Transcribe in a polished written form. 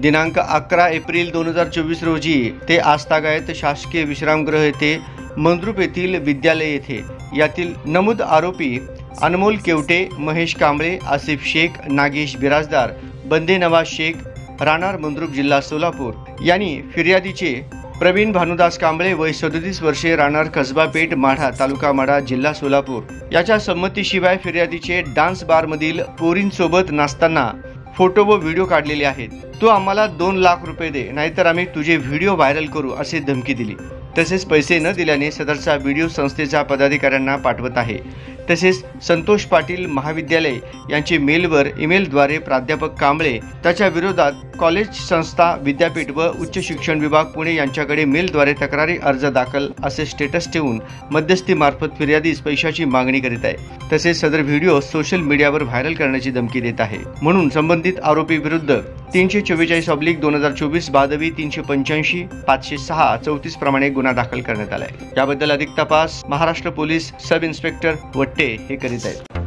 दिनांक 11 एप्रिल 2024 रोजी ते आजतागायत शासकीय विश्रामगृह येथे मंद्रुप येथील विद्यालय येथे यातील नमूद आरोपी अनमोल केवटे, महेश कांबळे, आसिफ शेख, नागेश बिराजदार, बंदे नवाज शेख, राहणार मंद्रुप, जिल्हा सोलापूर यांनी फिर्यादीचे प्रवीण भानुदास कांबळे वय 37 वर्षे, राहणार कसबा पेठ, माढा तालुका माढा, जिल्हा सोलापूर याच्या संमतीशिवाय फिर्यादीचे डान्स बारमधील पोरींसोबत नाचताना फोटो व व्हिडिओ काढलेले आहेत. तू आम्हाला 2 लाख रुपये दे, नाहीतर आम्ही तुझे व्हिडिओ व्हायरल करू असे धमकी दिली. तसेच पैसे न दिल्याने सदरचा व्हिडिओ संस्थेच्या पदाधिकाऱ्यांना पाठवत आहे. तसेच संतोष पाटील महाविद्यालय यांचे मेलवर ईमेलद्वारे प्राध्यापक कांबळे त्याच्या विरोधात कॉलेज संस्था विद्यापीठ व उच्च शिक्षण विभाग पुणे यांच्याकडे मेलद्वारे तक्रारी अर्ज दाखल असे स्टेटस ठेवून मध्यस्थीमार्फत फिर्यादीस पैशाची मागणी करीत आहे. तसेच सदर व्हिडिओ सोशल मीडियावर व्हायरल करण्याची धमकी देत आहे. म्हणून संबंधित आरोपी विरुद्ध 344/2024 बादवी 385 506 34 प्रमाणे गुन्हा दाखल करण्यात आला आहे. याबद्दल अधिक तपास महाराष्ट्र पोलीस सब इन्स्पेक्टर वट्टे हे करीत आहेत.